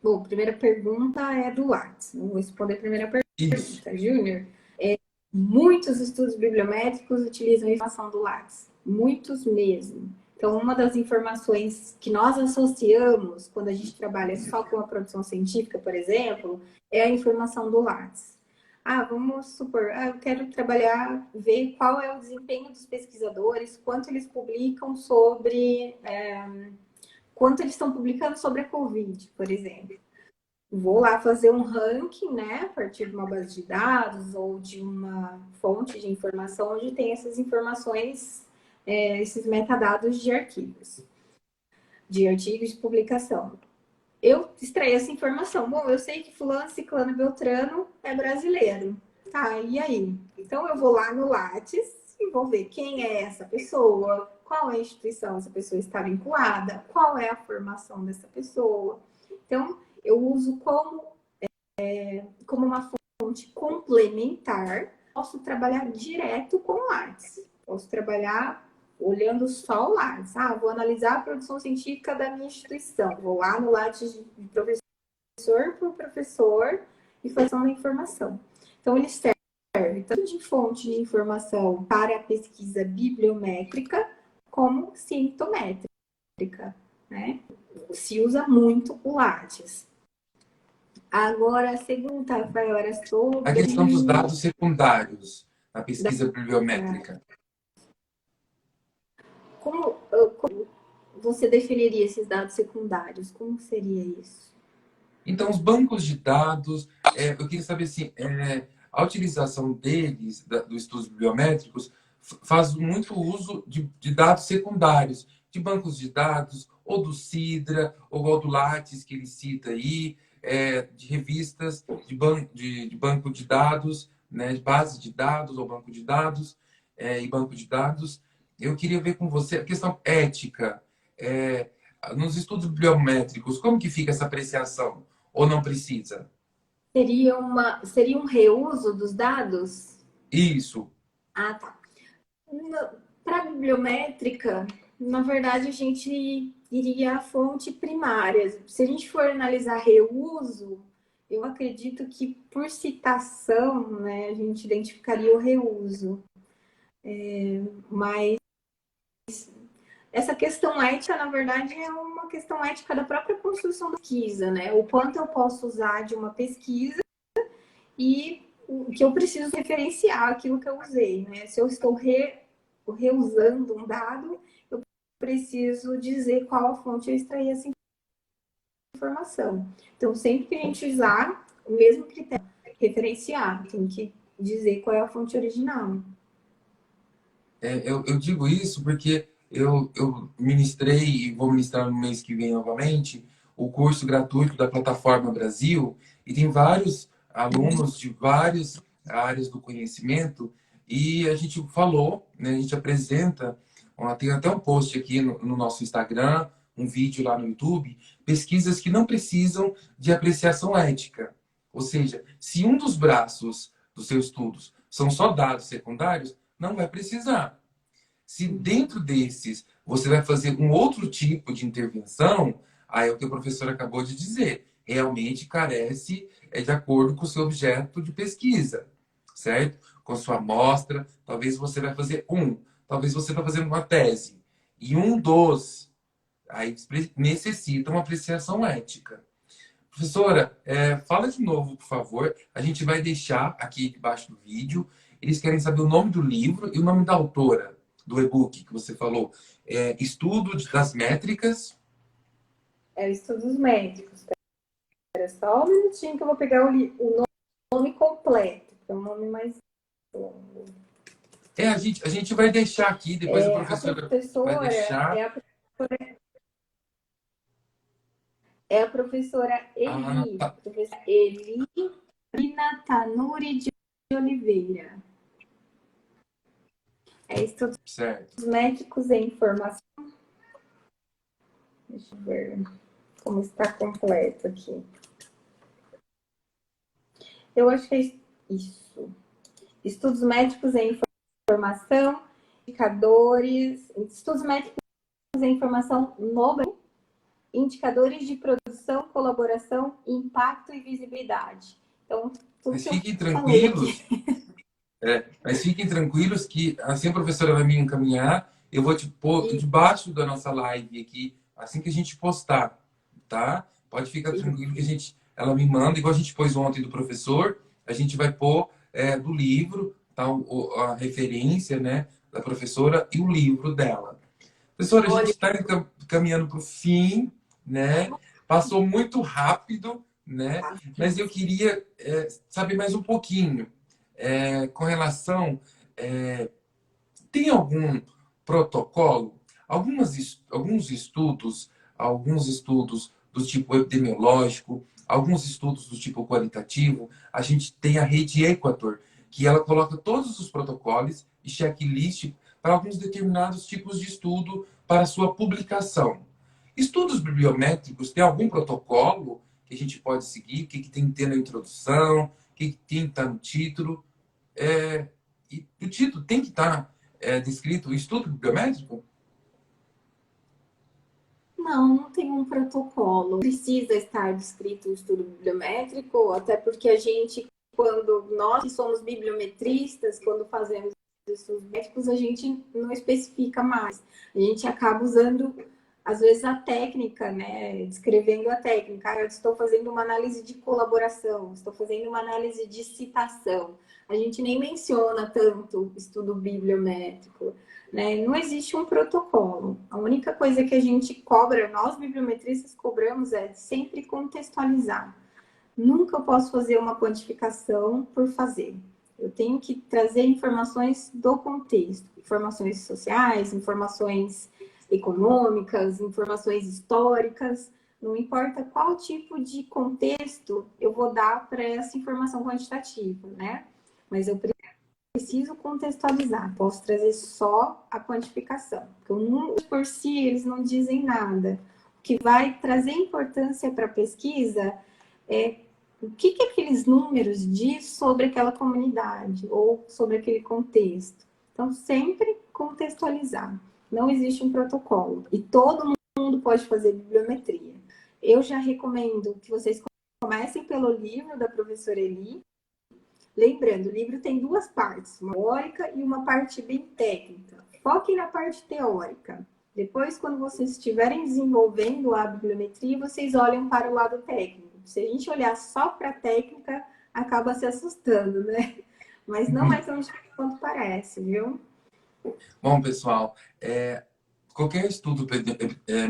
Bom, a primeira pergunta é do Lattes. Vou responder a primeira pergunta, Isso. Júnior. Muitos estudos bibliométricos utilizam a informação do Lattes. Muitos mesmo. Então, uma das informações que nós associamos quando a gente trabalha só com a produção científica, por exemplo, é a informação do Lattes. Vamos supor, eu quero trabalhar, ver qual é o desempenho dos pesquisadores, quanto eles publicam sobre... quanto eles estão publicando sobre a Covid, por exemplo. Vou lá fazer um ranking, né, a partir de uma base de dados ou de uma fonte de informação onde tem essas informações, esses metadados de artigos de publicação. Eu extraí essa informação. Bom, eu sei que fulano, ciclano, beltrano é brasileiro. Tá, e aí? Então eu vou lá no Lattes e vou ver quem é essa pessoa, qual é a instituição essa pessoa está vinculada, qual é a formação dessa pessoa. Então, eu uso como uma fonte complementar, posso trabalhar direto com o Lattes. Posso trabalhar olhando só o Lattes. Vou analisar a produção científica da minha instituição. Vou lá no Lattes de professor por professor e fazendo a informação. Então, ele serve tanto de fonte de informação para a pesquisa bibliométrica como cientométrica, né? Se usa muito o Lattes. Agora, a segunda, Rafael, era A sobre... questão dos dados secundários na pesquisa bibliométrica. Como você definiria esses dados secundários? Como seria isso? Então, os bancos de dados, eu queria saber assim, a utilização deles, dos estudos bibliométricos, faz muito uso de dados secundários, de bancos de dados, ou do Sidra, ou do Lattes, que ele cita aí, de revistas, de banco de dados, né, de base de dados, ou banco de dados, e banco de dados. Eu queria ver com você a questão ética. Nos estudos bibliométricos, como que fica essa apreciação? Ou não precisa? Seria um reuso dos dados? Isso. Ah, tá. Para a bibliométrica, na verdade, a gente iria à fonte primária. Se a gente for analisar reuso, eu acredito que por citação, né, a gente identificaria o reuso. Mas essa questão ética, na verdade, é uma questão ética da própria construção da pesquisa, né? O quanto eu posso usar de uma pesquisa e o que eu preciso referenciar aquilo que eu usei, né? Se eu estou reusando um dado, eu preciso dizer qual a fonte eu extraí essa informação. Então, sempre que a gente usar o mesmo critério, referenciar, tem que dizer qual é a fonte original. Eu digo isso porque eu ministrei e vou ministrar no mês que vem novamente o curso gratuito da Plataforma Brasil e tem vários alunos de várias áreas do conhecimento e a gente falou, né, a gente apresenta, tem até um post aqui no nosso Instagram, um vídeo lá no YouTube, pesquisas que não precisam de apreciação ética. Ou seja, se um dos braços dos seus estudos são só dados secundários, não vai precisar. Se dentro desses você vai fazer um outro tipo de intervenção, aí é o que o professor acabou de dizer. Realmente carece de acordo com o seu objeto de pesquisa, certo? Com sua amostra, talvez você vai fazer talvez você está fazendo uma tese. E um dos, aí necessita uma apreciação ética. Professora, fala de novo, por favor. A gente vai deixar aqui debaixo do vídeo. Eles querem saber o nome do livro e o nome da autora do e-book que você falou. Estudo das métricas. Estudos médicos. Espera só um minutinho que eu vou pegar o nome completo, que é um nome mais longo. A gente vai deixar aqui, depois a A professora vai professora deixar. é a professora Ah, Eli, tá. professora Eli Tanuri de Oliveira. Estudos Certo. médicos em informação. Deixa eu ver como está completo aqui. Eu acho que é isso. Estudos médicos em informação, indicadores, estudos médicos em informação no Brasil, indicadores de produção, colaboração, impacto e visibilidade. Então, tudo Mas que eu fiquem falei aqui. tranquilos. Mas fiquem tranquilos que assim a professora vai me encaminhar, eu vou te pôr debaixo da nossa live aqui, assim que a gente postar, tá? Pode ficar tranquilo que ela me manda, igual a gente pôs ontem do professor, a gente vai pôr do livro, tá? A referência, né, da professora e o livro dela. Professora, a gente está caminhando para o fim, né? Passou muito rápido, né? Mas eu queria saber mais um pouquinho com relação. Tem algum protocolo? Alguns estudos do tipo epidemiológico, alguns estudos do tipo qualitativo. A gente tem a rede Equator, que ela coloca todos os protocolos e checklist para alguns determinados tipos de estudo para sua publicação. Estudos bibliométricos, tem algum protocolo que a gente pode seguir? O que tem que ter na introdução? O que tem que estar no título? E o título tem que estar descrito o estudo bibliométrico? Não tem um protocolo. Precisa estar descrito o estudo bibliométrico, até porque a gente quando nós que somos bibliometristas, quando fazemos estudos médicos, a gente não especifica mais. A gente acaba usando, às vezes, a técnica, né? Descrevendo a técnica. Ah, eu estou fazendo uma análise de colaboração, estou fazendo uma análise de citação. A gente nem menciona tanto estudo bibliométrico, né? Não existe um protocolo. A única coisa que a gente cobra, nós bibliometristas cobramos, é sempre contextualizar. Nunca eu posso fazer uma quantificação por fazer. Eu tenho que trazer informações do contexto, informações sociais, informações econômicas, informações históricas, não importa qual tipo de contexto eu vou dar para essa informação quantitativa, né? Mas eu preciso contextualizar, posso trazer só a quantificação, porque os números por si, eles não dizem nada. O que vai trazer importância para a pesquisa é o que aqueles números diz sobre aquela comunidade ou sobre aquele contexto. Então, sempre contextualizar. Não existe um protocolo. E todo mundo pode fazer bibliometria. Eu já recomendo que vocês comecem pelo livro da professora Eli. Lembrando, o livro tem duas partes, uma teórica e uma parte bem técnica. Foquem na parte teórica. Depois, quando vocês estiverem desenvolvendo a bibliometria, vocês olham para o lado técnico. Se a gente olhar só para a técnica, acaba se assustando, né? Mas não é tão difícil quanto parece, viu? Bom, pessoal, qualquer estudo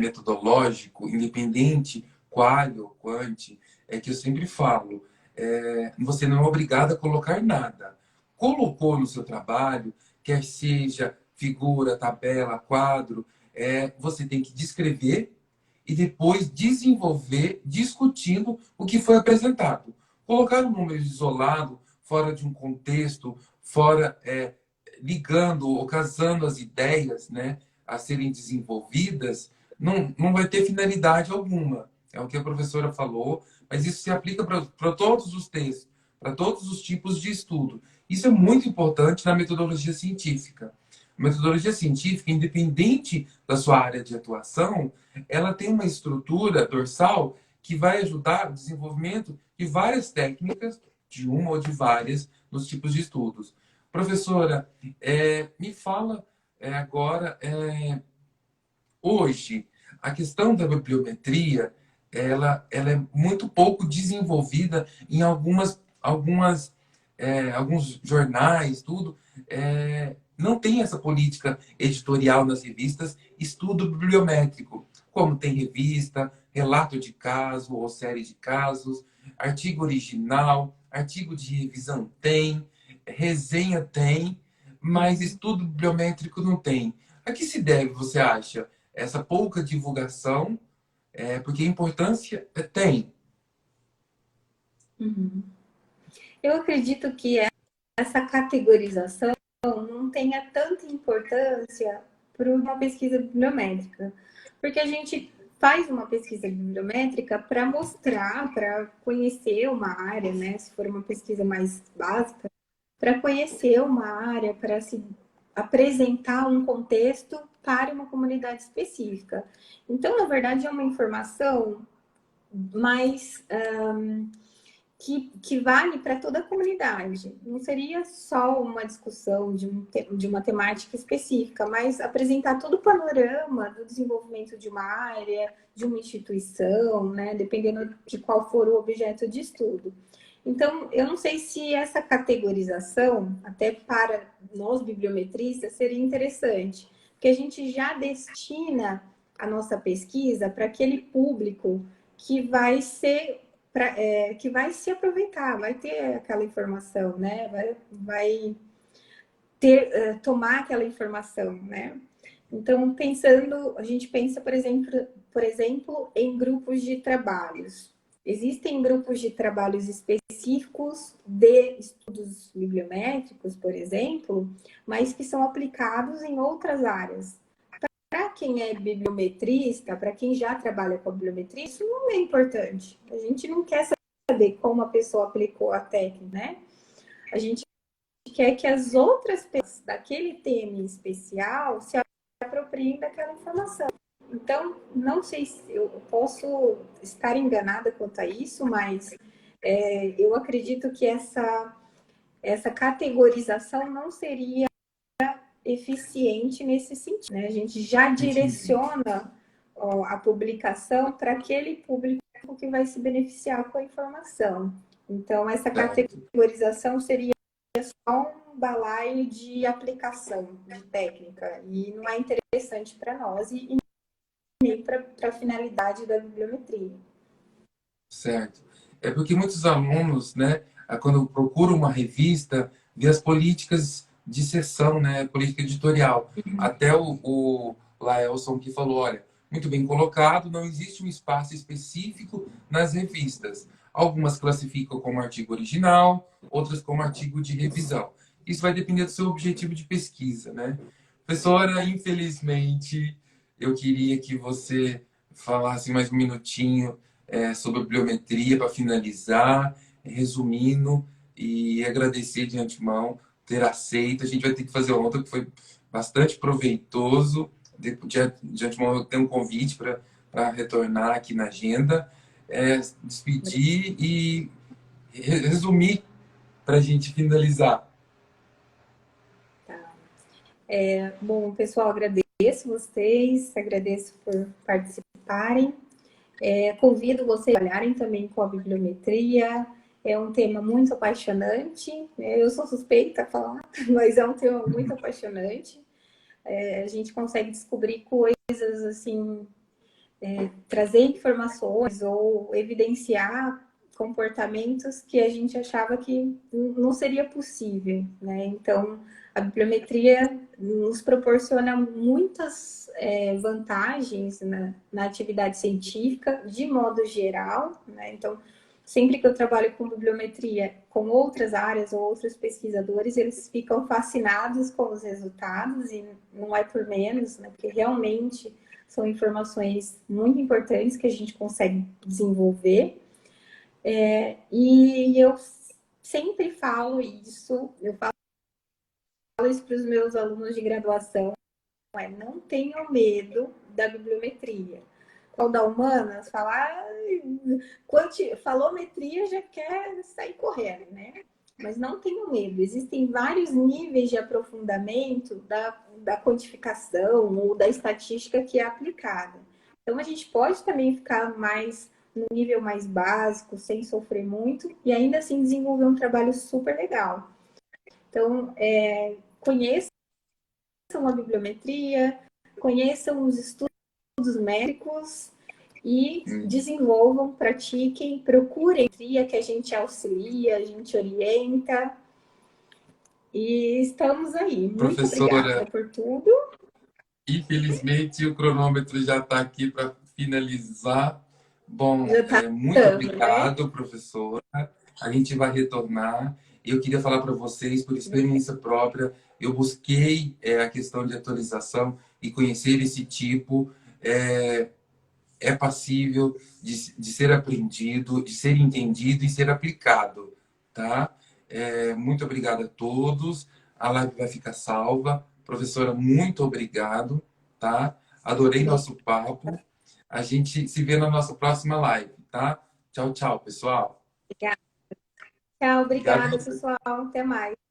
metodológico, independente, qual ou quant, é que eu sempre falo, você não é obrigado a colocar nada. Colocou no seu trabalho, quer seja figura, tabela, quadro, você tem que descrever e depois desenvolver discutindo o que foi apresentado. Colocar um número isolado, fora de um contexto, fora ligando ou casando as ideias, né, a serem desenvolvidas, não vai ter finalidade alguma. É o que a professora falou, mas isso se aplica para todos os textos, para todos os tipos de estudo. Isso é muito importante na metodologia científica. A metodologia científica, independente da sua área de atuação, ela tem uma estrutura dorsal que vai ajudar o desenvolvimento de várias técnicas, de uma ou de várias, nos tipos de estudos. Professora, me fala agora, hoje, a questão da bibliometria, ela é muito pouco desenvolvida em alguns jornais, tudo. Não tem essa política editorial nas revistas, estudo bibliométrico, como tem revista, relato de caso ou série de casos, artigo original, artigo de revisão tem, resenha tem, mas estudo bibliométrico não tem. A que se deve, você acha, essa pouca divulgação? Porque a importância tem. Uhum. Eu acredito que essa categorização não tenha tanta importância para uma pesquisa bibliométrica, porque a gente faz uma pesquisa bibliométrica para mostrar, para conhecer uma área, né? Se for uma pesquisa mais básica, para conhecer uma área, para se apresentar um contexto para uma comunidade específica. Então, na verdade, é uma informação mais que vale para toda a comunidade. Não seria só uma discussão de uma temática específica, mas apresentar todo o panorama do desenvolvimento de uma área, de uma instituição, né? Dependendo de qual for o objeto de estudo. Então, eu não sei se essa categorização, até para nós bibliometristas, seria interessante, porque a gente já destina a nossa pesquisa para aquele público que vai ser que vai se aproveitar, vai ter aquela informação, né? Vai ter, tomar aquela informação, né? Então, a gente pensa, por exemplo, em grupos de trabalhos. Existem grupos de trabalhos específicos de estudos bibliométricos, por exemplo, mas que são aplicados em outras áreas. Para quem é bibliometrista, para quem já trabalha com a bibliometria, isso não é importante. A gente não quer saber como a pessoa aplicou a técnica, né? A gente quer que as outras pessoas daquele tema em especial se apropriem daquela informação. Então, não sei se eu posso estar enganada quanto a isso, mas eu acredito que essa categorização não seria eficiente nesse sentido, né? A gente já direciona a publicação para aquele público que vai se beneficiar com a informação. Então, essa categorização seria só um balaio de aplicação de técnica e não é interessante para nós e nem para a finalidade da bibliometria. Certo. É porque muitos alunos, né, quando procuram uma revista, vê as políticas de seção, né, política editorial. Até o Laelson que falou, olha, muito bem colocado, não existe um espaço específico nas revistas. Algumas classificam como artigo original, outras como artigo de revisão. Isso vai depender do seu objetivo de pesquisa, né? Professora, infelizmente, eu queria que você falasse mais um minutinho sobre a bibliometria para finalizar, resumindo e agradecer de antemão ter aceito. A gente vai ter que fazer outra que foi bastante proveitoso. De antemão eu tenho um convite para retornar aqui na agenda, despedir e resumir para a gente finalizar. Tá. Bom, pessoal, agradeço vocês, agradeço por participarem. Convido vocês a trabalharem também com a bibliometria. É um tema muito apaixonante. Eu sou suspeita a falar, mas é um tema muito apaixonante. A gente consegue descobrir coisas assim, trazer informações ou evidenciar comportamentos que a gente achava que não seria possível, né? Então, a bibliometria nos proporciona muitas vantagens na atividade científica, de modo geral, né? Então, sempre que eu trabalho com bibliometria, com outras áreas ou outros pesquisadores, eles ficam fascinados com os resultados, e não é por menos, né? Porque realmente são informações muito importantes que a gente consegue desenvolver. E eu sempre falo isso, eu falo isso para os meus alunos de graduação, não tenham medo da bibliometria. Qual da humanas, falou metria já quer sair correndo, né? Mas não tenham medo, existem vários níveis de aprofundamento da quantificação ou da estatística que é aplicada. Então, a gente pode também ficar mais no nível mais básico, sem sofrer muito, e ainda assim desenvolver um trabalho super legal. Então, conheçam a bibliometria, conheçam os estudos médicos e desenvolvam, pratiquem, procurem que a gente auxilia, a gente orienta. E estamos aí. Muito obrigada por tudo. Infelizmente, o cronômetro já está aqui para finalizar. Bom, muito obrigado, né, professora. A gente vai retornar. Eu queria falar para vocês, por experiência própria, eu busquei a questão de atualização e conhecer esse tipo. É passível de ser aprendido, de ser entendido e ser aplicado, tá? Muito obrigado a todos. A live vai ficar salva. Professora, muito obrigado, tá? Adorei nosso papo. A gente se vê na nossa próxima live, tá? Tchau, tchau, pessoal. Obrigada. Tchau, obrigada, pessoal. Até mais.